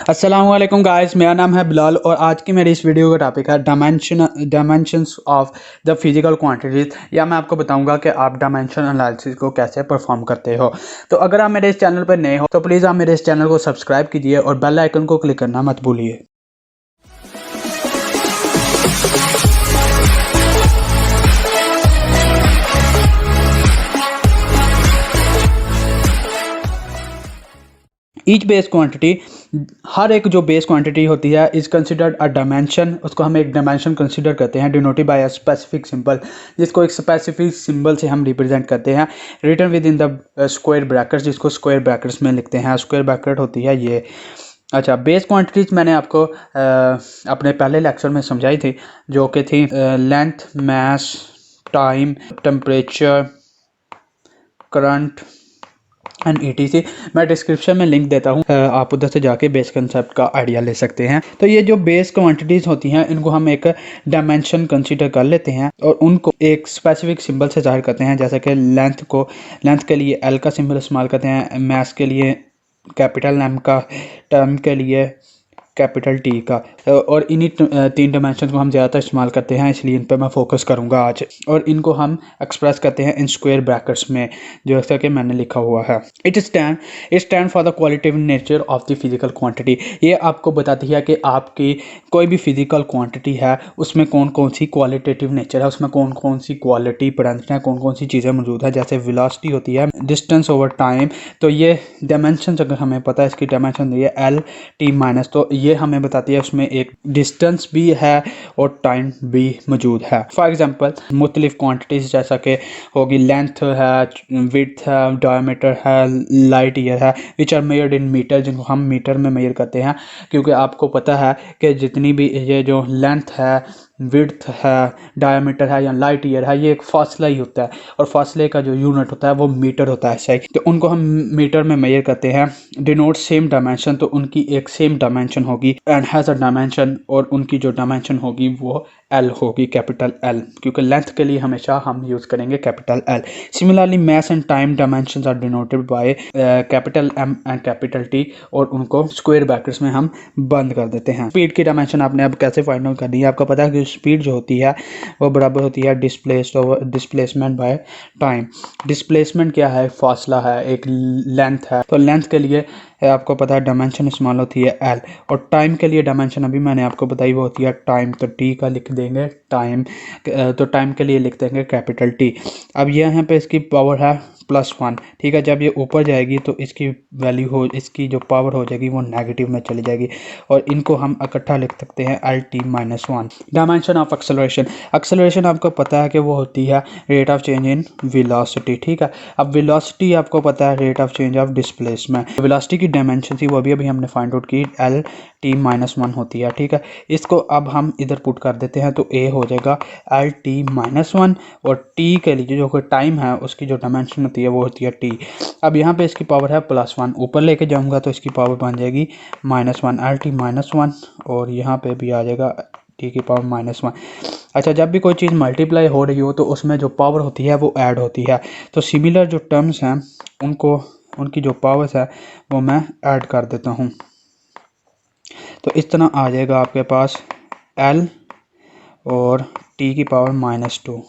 अस्सलाम वालेकुम गाइस, मेरा नाम है बिलाल और आज की मेरी इस वीडियो का टॉपिक है dimensions of the physical quantities. या मैं आपको बताऊंगा कि आप डायमेंशन एनालिसिस को कैसे परफॉर्म करते हो। तो अगर आप मेरे इस चैनल पर नए हो तो प्लीज़ आप मेरे इस चैनल को सब्सक्राइब कीजिए और बेल आइकन को क्लिक करना मत भूलिए। ईच बेस क्वांटिटी, हर एक जो बेस क्वांटिटी होती है इज़ कंसिडर्ड अ डायमेंशन। उसको हम एक डायमेंशन कंसिडर करते हैं denoted by a specific symbol, जिसको एक स्पेसिफिक सिंबल से हम रिप्रेजेंट करते हैं, written within the square brackets, जिसको स्क्वायर ब्रैकेट्स में लिखते हैं। स्क्वायर ब्रैकेट होती है ये। अच्छा, बेस क्वांटिटीज़ मैंने आपको अपने पहले लेक्चर में समझाई थी, जो कि थी length, mass, time, temperature, current and ETC। मैं डिस्क्रिप्शन में लिंक देता हूँ, आप उधर से जाके बेस कंसेप्ट का आइडिया ले सकते हैं। तो ये जो बेस क्वांटिटीज़ होती हैं इनको हम एक डायमेंशन कंसीडर कर लेते हैं और उनको एक स्पेसिफिक सिंबल से जाहिर करते हैं। जैसे कि लेंथ के लिए L का सिंबल इस्तेमाल करते हैं, मास के लिए कैपिटल M का, टर्म के लिए कैपिटल T का। और इन्हीं तीन डायमेंशन को हम ज़्यादातर इस्तेमाल करते हैं, इसलिए इन पर मैं फोकस करूंगा आज। और इनको हम एक्सप्रेस करते हैं इन स्क्वायर ब्रैकेट्स में, जैसा कि मैंने लिखा हुआ है। It stand for the qualitative nature of the physical quantity. ये आपको बताती है कि आपकी कोई भी फिजिकल क्वांटिटी है उसमें कौन कौन सी क्वालिटेटिव नेचर है, उसमें कौन कौन सी क्वालिटी प्रेजेंट है, कौन कौन सी चीज़ें मौजूद है। जैसे वेलोसिटी होती है, डिस्टेंस ओवर टाइम। तो ये डायमेंशन अगर हमें पता है, इसकी डायमेंशन ये L-T-, तो ये हमें बताती है उसमें एक डिस्टेंस भी है और टाइम भी मौजूद है। फॉर एग्जांपल मुख्तलिफ क्वांटिटीज़ जैसा कि होगी लेंथ है, विड्थ है, डायमीटर है, लाइट ईयर है, which are measured in metre, जिनको हम मीटर में मेजर करते हैं। क्योंकि आपको पता है कि जितनी भी ये जो लेंथ है, विड्थ है, डायमीटर है या लाइट ईयर है, ये एक फासला ही होता है और फासले का जो यूनिट होता है वो मीटर होता है। सही, तो उनको हम मीटर में मेजर करते हैं। डिनोट सेम डायमेंशन, तो उनकी एक सेम डायमेंशन होगी एंड हैज़ अ डायमेंशन, और उनकी जो डायमेंशन होगी वो L होगी, कैपिटल L, क्योंकि लेंथ के लिए हमेशा हम यूज़ करेंगे capital L। Similarly mass and time dimensions are denoted by capital M and capital T, और उनको स्क्वायर ब्रैकेट्स में हम बंद कर देते हैं। स्पीड की डायमेंशन आपने अब कैसे फाइंड आउट करनी है, आपको पता है कि स्पीड जो होती है वो बराबर होती है डिस्प्लेसमेंट बाय टाइम। डिस्प्लेसमेंट क्या है, फासला है, एक लेंथ है, तो लेंथ के लिए आपको पता है डायमेंशन इस्तेमाल होती है L, और टाइम के लिए डायमेंशन अभी मैंने आपको बताई वो होती है टाइम। तो T का लिख देंगे टाइम, तो टाइम के लिए लिख देंगे कैपिटल T। अब यहाँ पे इसकी पावर है +1, ठीक है। जब ये ऊपर जाएगी तो इसकी वैल्यू इसकी जो पावर हो जाएगी वो नेगेटिव में चली जाएगी, और इनको हम इकट्ठा लिख सकते हैं L-T-1। डायमेंशन ऑफ एक्सेलरेशन आपको पता है कि वो होती है rate of change in velocity, ठीक है। अब वेलोसिटी आपको पता है rate of change of displacement. Velocity की डायमेंशन थी वो अभी हमने फाइंड आउट की, L-T-1 होती है, ठीक है। इसको अब हम इधर पुट कर देते हैं, तो A हो जाएगा L-T-1, और T के लिए जो टाइम है उसकी जो डायमेंशन होती है वो होती है T। अब यहाँ पे इसकी पावर है +1, ऊपर लेके जाऊँगा तो इसकी पावर बन जाएगी -1, L-T-1, और यहाँ पे भी आ जाएगा T की पावर -1। अच्छा, जब भी कोई चीज़ मल्टीप्लाई हो रही हो तो उसमें जो पावर होती है वो ऐड होती है। तो सिमिलर जो टर्म्स हैं उनकी जो पावर्स है वो मैं ऐड कर देता हूँ। तो इस तरह आ जाएगा आपके पास L और T की पावर -2।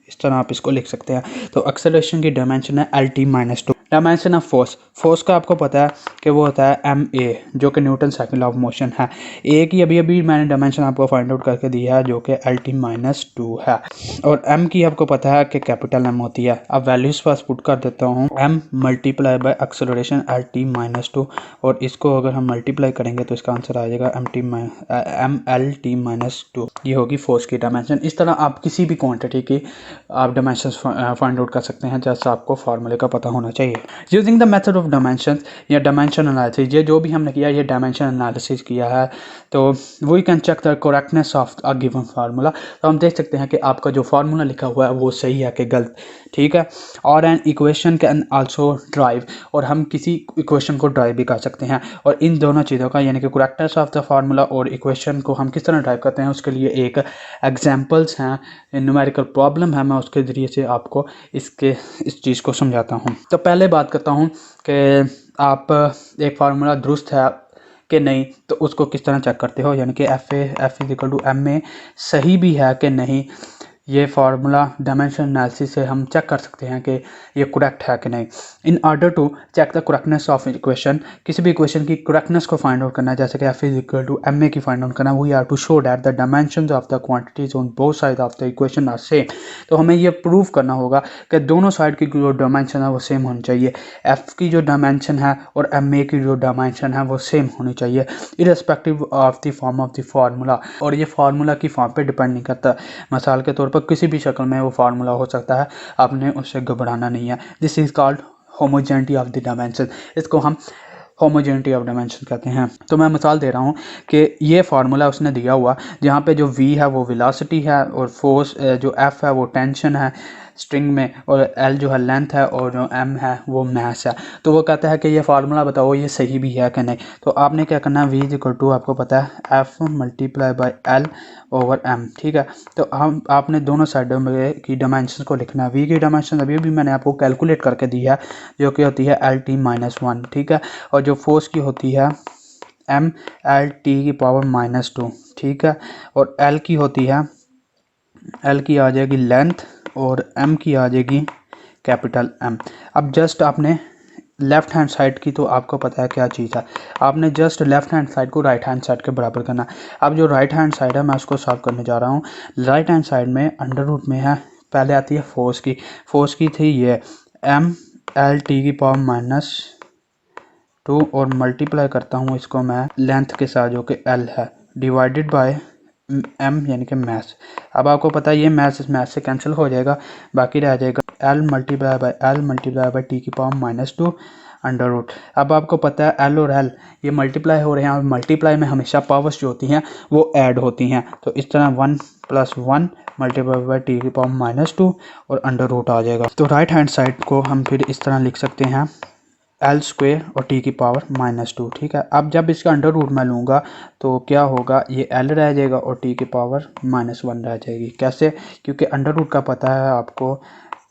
इस तरह आप इसको लिख सकते हैं। तो एक्सेलरेशन की डायमेंशन है L-T-2। डायमेंशन ऑफ फोर्स का आपको पता है कि वो होता है ma, जो कि Newton second law of motion है। A की अभी मैंने डायमेंशन आपको फाइंड आउट करके दिया है, जो कि L-T-2 है। और m की आपको पता है कि कैपिटल M होती है। अब वैल्यूज पास पुट कर देता हूँ, m multiply by acceleration L-T-2, और इसको अगर हम मल्टीप्लाई करेंगे तो इसका आंसर आ जाएगा L-T-2। ये होगी फोर्स की डायमेंशन। इस तरह आप किसी भी क्वांटिटी की आप डायमेंशन फाइंड आउट कर सकते हैं, जैसा आपको फार्मूले का पता होना चाहिए। Using the method of dimension या डायमेंशन एनालिसिस, ये जो भी हमने किया ये डायमेंशन एनालिसिस किया है, तो we can check the correctness of a given formula. तो हम देख सकते हैं कि आपका जो फार्मूला लिखा हुआ है वो सही है कि गलत, ठीक है। और an equation can also drive, और हम किसी इक्वेशन को ड्राइव भी कर सकते हैं। और इन दोनों चीज़ों का, यानी कि करेक्टनेस ऑफ द फार्मूला और इक्वेशन को हम किस तरह ड्राइव करते हैं, उसके लिए एक एग्जाम्पल्स हैं, न्यूमेरिकल प्रॉब्लम है, मैं उसके ज़रिए से आपको इस चीज़ को समझाता हूँ। तो पहले बात करता हूँ कि आप एक फार्मूला दुरुस्त है कि नहीं, तो उसको किस तरह चेक करते हो, यानी कि F is equal to M A सही भी है कि नहीं। ये फार्मूला डायमेंशन एनालिसिस से हम चेक कर सकते हैं कि ये करेक्ट है कि नहीं। In order to check the correctness of equation, किसी भी इक्वेशन की करेक्टनेस को फाइंड आउट करना है, जैसे कि F is equal to M A की फाइंड आउट करना, we are to show that the dimensions of the quantities on both side of the equation are same. तो हमें ये प्रूव करना होगा कि दोनों साइड की जो डायमेंशन है वो सेम होनी चाहिए। एफ की जो डायमेंशन है और एम ए की जो डायमेंशन है वो सेम होनी चाहिए irrespective of the form of the formula. और ये फार्मूला की फॉर्म पे डिपेंड नहीं करता, मिसाल के तौर पर किसी भी शक्ल में वो फार्मूला हो सकता है, आपने उससे घबराना नहीं है। This is called homogeneity of the dimension, इसको हम होमोजेनिटी ऑफ डायमेंशन कहते हैं। तो मैं मिसाल दे रहा हूँ कि ये फार्मूला उसने दिया हुआ, जहाँ पे जो v है वो वेलोसिटी है और फोर्स जो f है वो टेंशन है स्ट्रिंग में, और l जो है लेंथ है, और जो m है वो मास है। तो वो कहता है कि ये फार्मूला बताओ ये सही भी है कि नहीं। तो आपने क्या करना है, v इज इक्वल टू आपको पता है f multiply by l over m, ठीक है। तो हम आपने दोनों साइडों में की डायमेंशन को लिखना है। v की डायमेंशन अभी भी मैंने आपको कैलकुलेट करके दी है, जो कि होती है एल टी माइनस वन, ठीक है। और जो फोर्स की होती है एम एल टी की पावर माइनस टू, ठीक है। और एल की होती है, एल की आ जाएगी लेंथ, और एम की आ जाएगी कैपिटल एम। अब जस्ट आपने लेफ्ट हैंड साइड की, तो आपको पता है क्या चीज़ है, आपने जस्ट लेफ्ट हैंड साइड को राइट हैंड साइड के बराबर करना। अब जो राइट हैंड साइड है मैं उसको सॉल्व करने जा रहा हूँ। राइट हैंड साइड में अंडर रूट में है, पहले आती है फोर्स की थी ये एम एल टी की पावर माइनस टू, और मल्टीप्लाई करता हूँ इसको मैं लेंथ के साथ जो कि एल है, डिवाइडेड बाय एम यानी कि मैथ। अब आपको पता है ये मैथ इस मैथ से कैंसिल हो जाएगा, बाकी रह जाएगा एल मल्टीप्लाई बाय टी की power minus two under root. अब आपको पता है एल और एल ये मल्टीप्लाई हो रहे हैं, और मल्टीप्लाई में हमेशा पावर्स जो होती हैं वो ऐड होती हैं। तो इस तरह 1 + 1 मल्टीप्लाई बाय टी की पावर माइनस टू और अंडर रूट आ जाएगा। तो राइट हैंड साइड को हम फिर इस तरह लिख सकते हैं एल स्क्वेयर और टी की पावर माइनस टू, ठीक है। अब जब इसका अंडर रूट मैं लूँगा तो क्या होगा, ये एल रह जाएगा और टी की पावर माइनस वन रह जाएगी। कैसे, क्योंकि अंडर रूट का पता है आपको,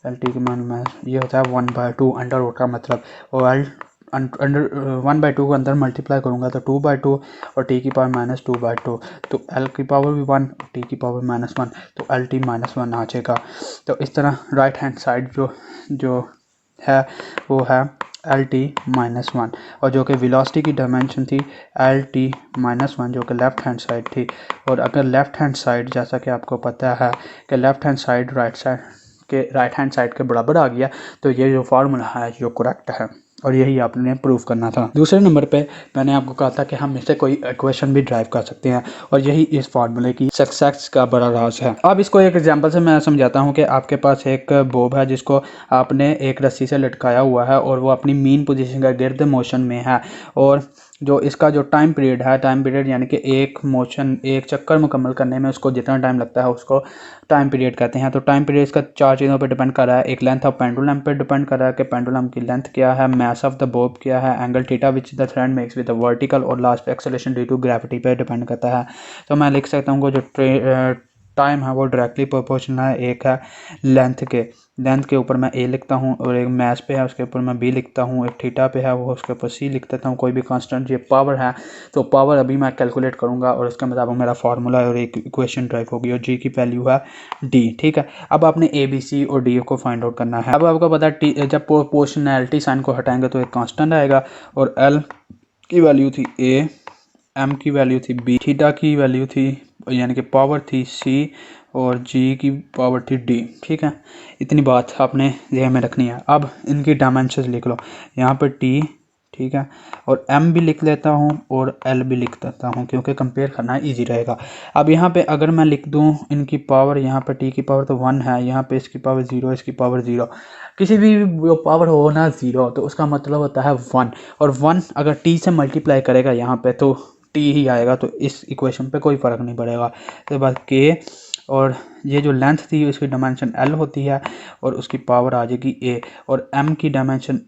एल टी की मान ये होता है 1/2 अंडर रूट का मतलब, और एल अंडर 1/2 को अंदर मल्टीप्लाई करूँगा तो 2/2 और टी की पावर माइनस 2/2, तो एल की पावर भी 1 टी की पावर माइनस वन, तो एल टी माइनस वन आ जाएगा। तो इस तरह राइट हैंड साइड जो है वो है एल टी माइनस वन, और जो कि वेलोसिटी की डायमेंशन थी एल टी माइनस वन, जो कि लेफ़्ट हैंड साइड थी। और अगर लेफ़्ट हैंड साइड, जैसा कि आपको पता है कि left hand side right hand side के बराबर आ गया, तो ये जो फार्मूला है जो करेक्ट है, और यही आपने प्रूव करना था। दूसरे नंबर पे मैंने आपको कहा था कि हम इससे कोई इक्वेशन भी ड्राइव कर सकते हैं, और यही इस फार्मूले की सक्सेस का बड़ा राज है। अब इसको एक एग्जांपल से मैं समझाता हूँ कि आपके पास एक बॉब है जिसको आपने एक रस्सी से लटकाया हुआ है, और वो अपनी मीन पोजीशन का गिर्द मोशन में है, और जो इसका जो टाइम पीरियड यानी कि एक चक्कर मुकम्मल करने में उसको जितना टाइम लगता है उसको टाइम पीरियड कहते हैं। तो टाइम पीरियड इसका 4 चीज़ों पर डिपेंड कर रहा है। एक लेंथ ऑफ पेंडुलम पर डिपेंड कर रहा है कि पेंडुलम की लेंथ क्या है, मास ऑफ द बॉब क्या है, angle theta which the thread makes with the vertical, और last acceleration due to gravity पे डिपेंड करता है। तो मैं लिख सकता हूँ जो टाइम है वो डायरेक्टली प्रोपोर्शनल है, एक है लेंथ के ऊपर मैं ए लिखता हूँ, और एक मैस पे है उसके ऊपर मैं बी लिखता हूँ, एक थीटा पे है वो उसके ऊपर सी लिख देता हूँ, कोई भी कांस्टेंट। ये पावर है, तो पावर अभी मैं कैलकुलेट करूँगा, और उसके मुताबिक मेरा फार्मूला और एक इक्वेशन ड्राइव होगी, और जी की वैल्यू है डी, ठीक है। अब आपने ए बी सी और डी को फाइंड आउट करना है। अब आपको पता है जब प्रोपोर्शनैलिटी साइन को हटाएंगे तो एक कांस्टेंट आएगा, और एल की वैल्यू थी ए, एम की वैल्यू थी बी, थीटा की वैल्यू थी यानी कि पावर थी सी, और जी की पावर थी डी, ठीक है। इतनी बात आपने ध्यान में रखनी है। अब इनकी डायमेंशंस लिख लो, यहाँ पर टी, ठीक है, और एम भी लिख लेता हूँ और एल भी लिख देता हूँ, क्योंकि कंपेयर करना इजी रहेगा। अब यहाँ पे अगर मैं लिख दूँ इनकी पावर, यहाँ पर टी की पावर तो 1 है, यहाँ पे इसकी पावर 0, इसकी पावर 0, किसी भी जो पावर हो ना 0, तो उसका मतलब होता है 1, और 1 अगर टी से मल्टीप्लाई करेगा यहाँ पे तो टी ही आएगा, तो इस इक्वेशन पे कोई फ़र्क नहीं पड़ेगा। तो बस के, और ये जो लेंथ थी उसकी डायमेंशन एल होती है, और उसकी पावर आ जाएगी ए, और एम की डायमेंशन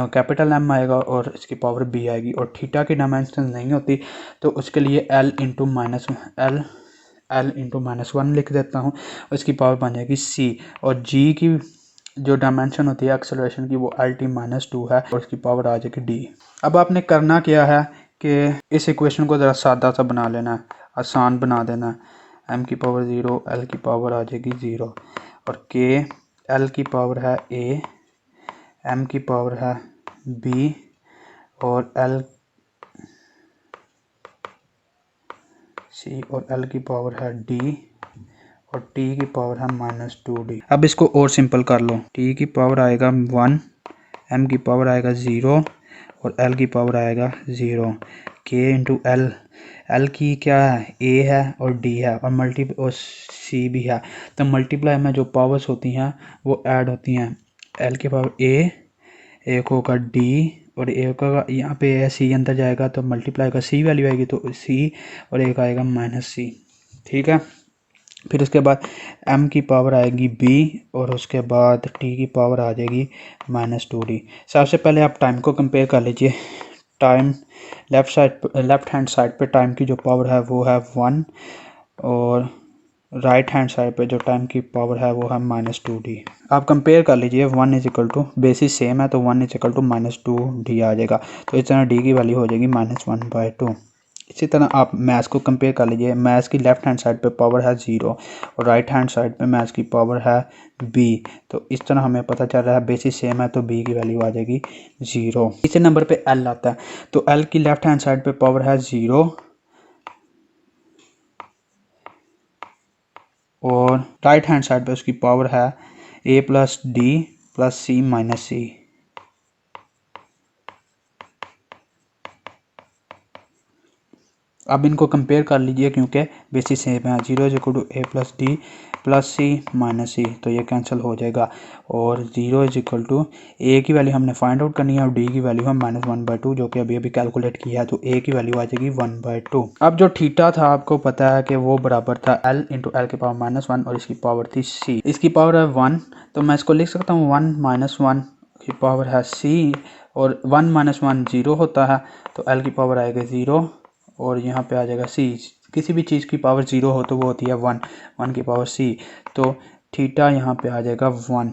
कैपिटल एम आएगा, और इसकी पावर बी आएगी, और थीटा की डायमेंशन नहीं होती, तो उसके लिए एल इंटू माइनस वन लिख देता हूँ, उसकी पावर बन जाएगी सी, और जी की जो डायमेंशन होती है एक्सेलरेशन की वो एल टी माइनस टू है, और उसकी पावर आ जाएगी डी। अब आपने करना क्या है कि इस इक्वेशन को ज़रा सादा सा बना लेना है, आसान बना देना है। m की पावर 0, l की पावर आ जाएगी 0 और k l की पावर है a, m की पावर है b और l c और l की पावर है d और t की पावर है -2d। अब इसको और सिंपल कर लो। t की पावर आएगा 1, m की पावर आएगा 0 और l की पावर आएगा 0। k इंटू l, l की क्या है a है और d है और c भी है, तो मल्टीप्लाई में जो पावर्स होती हैं वो ऐड होती हैं। l की पावर a, एक होगा d और एक होगा यहाँ पे है c, अंदर जाएगा तो मल्टीप्लाई का c वैल्यू आएगी तो c और एक आएगा -c। ठीक है, फिर उसके बाद m की पावर आएगी b और उसके बाद t की पावर आ जाएगी -2d। सबसे पहले आप टाइम को कंपेयर कर लीजिए। टाइम लेफ्ट हैंड साइड पे टाइम की जो पावर है वो है 1 और राइट हैंड साइड पे जो टाइम की पावर है वो है -2d। आप कंपेयर कर लीजिए, 1 is equal to, basis same है तो 1 इज इक्वल टू -2d आ जाएगा, तो इस तरह d की वैल्यू हो जाएगी -1/2। इसी तरह आप मैथ्स को कंपेयर कर लीजिए। मैथ्स की लेफ्ट हैंड साइड पे पावर है 0 और राइट हैंड साइड पे मैथ्स की पावर है b, तो इस तरह हमें पता चल रहा है बेसिस सेम है तो b की वैल्यू आ जाएगी 0। तीसरे नंबर पे l आता है, तो l की लेफ्ट हैंड साइड पे पावर है 0 और राइट हैंड साइड पे उसकी पावर है a + d + c - c। अब इनको कंपेयर कर लीजिए क्योंकि बेसिस सेम है। 0 = a + d + c - c, तो ये कैंसिल हो जाएगा और 0 = a की वैल्यू हमने फाइंड आउट करनी है और d की वैल्यू है -1/2, जो कि अभी अभी कैलकुलेट किया है, तो a की वैल्यू आ जाएगी 1/2। अब जो थीटा था आपको पता है कि वो बराबर था l × l की पावर -1 और इसकी पावर थी c। इसकी पावर है 1, तो मैं इसको लिख सकता हूँ 1 - 1 की पावर है c और 1 - 1 0 होता है, तो l की पावर आएगा 0 और यहाँ पे आ जाएगा c। किसी भी चीज़ की पावर 0 हो तो वो होती है 1, 1 की पावर c, तो थीटा यहाँ पे आ जाएगा 1।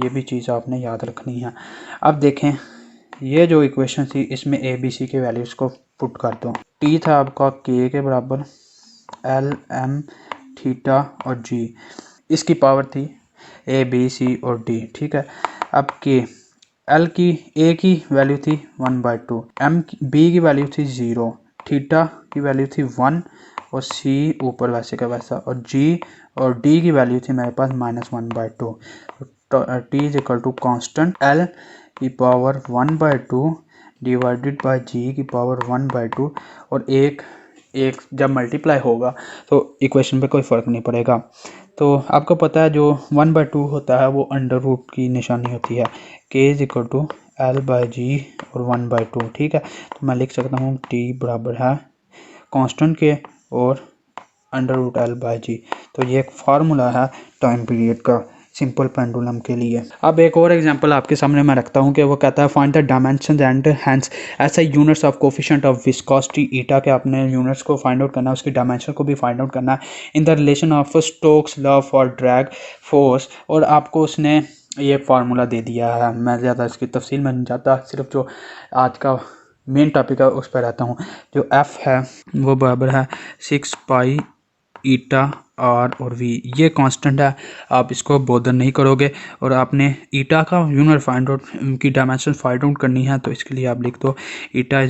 ये भी चीज़ आपने याद रखनी है। अब देखें ये जो इक्वेशन थी इसमें a b c के वैल्यूज़ को पुट कर दो। t था आपका k के बराबर, l m थीटा और g, इसकी पावर थी a b c और d। ठीक है, अब k, l की a की वैल्यू थी 1/2, b की वैल्यू थी 0, थीटा की वैल्यू थी 1 और c ऊपर वैसे का वैसा, और g और d की वैल्यू थी मेरे पास -1/2। t = कांस्टेंट l की पावर 1/2 डिवाइडेड बाय g की पावर 1/2 और एक जब मल्टीप्लाई होगा तो इक्वेशन पे कोई फ़र्क नहीं पड़ेगा। तो आपको पता है जो 1/2 होता है वो अंडर रूट की निशानी होती है। k = l/g और 1/2। ठीक है, तो मैं लिख सकता हूँ t बराबर है कांस्टेंट के और √l/g। तो ये एक फार्मूला है टाइम पीरियड का सिंपल पेंडुलम के लिए। अब एक और एग्जांपल आपके सामने मैं रखता हूँ कि वो कहता है find the dimensions and hence ऐसा units of coefficient of viscosity eta, के आपने यूनिट्स को फाइंड आउट करना है, उसकी डायमेंशन को भी फाइंड आउट करना है in the relation of Stokes law for drag force, और आपको उसने ये फार्मूला दे दिया है। मैं ज़्यादा इसकी तफसील में नहीं जाता, सिर्फ जो आज का मेन टॉपिक है उस पर रहता हूँ। जो f है वो बराबर है 6 पाई ईटा आर और वी, ये कांस्टेंट है, आप इसको बॉदर नहीं करोगे। और आपने ईटा का यूनिट फाइंड आउट की डायमेंशन फाइंड आउट करनी है, तो इसके लिए आप लिख दो ईटा =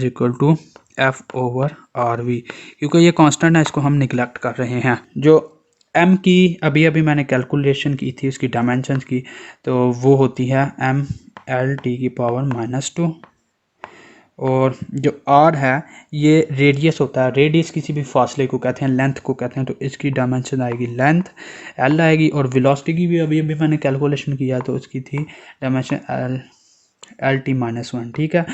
f/rv, क्योंकि ये कांस्टेंट है इसको हम निगलेक्ट कर रहे हैं। जो m की अभी अभी मैंने कैलकुलेशन की थी उसकी डायमेंशन की, तो वो होती है m/l की पावर -2, और जो r है ये रेडियस होता है। रेडियस किसी भी फासले को कहते हैं, लेंथ को कहते हैं, तो इसकी डायमेंशन आएगी लेंथ l आएगी। और वेलोसिटी की भी अभी अभी मैंने कैलकुलेशन किया तो उसकी थी डायमेंशन lt -1। ठीक है,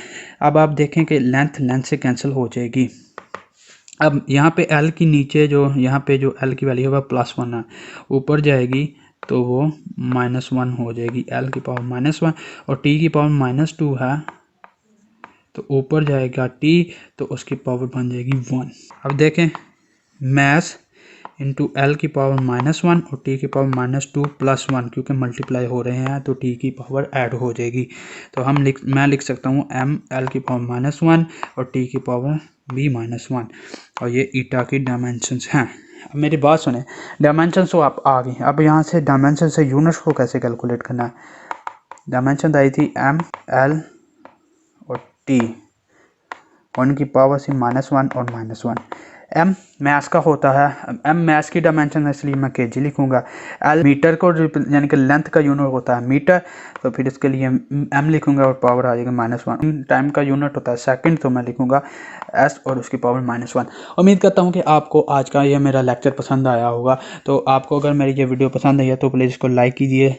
अब आप देखें कि लेंथ से कैंसिल हो जाएगी। अब यहाँ पे l की नीचे जो यहाँ पे जो l की वैल्यू है वह +1 है, ऊपर जाएगी तो वो -1 हो जाएगी, l की पावर -1 और t की पावर -2 है, तो ऊपर जाएगा t तो उसकी पावर बन जाएगी 1। अब देखें मैथ्स इंटू एल की पावर -1 और टी की पावर -2 + 1, क्योंकि मल्टीप्लाई हो रहे हैं तो टी की पावर ऐड हो जाएगी। तो मैं लिख सकता हूँ m l की पावर -1 और टी की पावर भी -1, और ये ईटा की डायमेंशंस हैं। अब मेरी बात सुने, डायमेंशंस तो आप आ गई। अब यहाँ से डायमेंशन से यूनिट्स को कैसे कैलकुलेट करना है। डायमेंशन आई थी m l और t, 1 की पावर से -1 और -1। m मैथ्स का होता है, m मैथ्स की डायमेंशन है इसलिए मैं kg लिखूंगा। l मीटर को यानी कि लेंथ का यूनिट होता है मीटर, तो फिर इसके लिए m लिखूंगा और पावर आ जाएगा -1। टाइम का यूनिट होता है सेकंड, तो मैं लिखूंगा s और उसकी पावर -1। उम्मीद करता हूँ कि आपको आज का ये मेरा लेक्चर पसंद आया होगा। तो आपको अगर मेरी ये वीडियो पसंद आई है तो प्लीज़ इसको लाइक कीजिए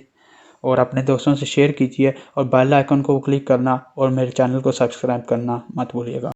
और अपने दोस्तों से शेयर कीजिए, और बेल आइकन को क्लिक करना और मेरे चैनल को सब्सक्राइब करना मत भूलिएगा।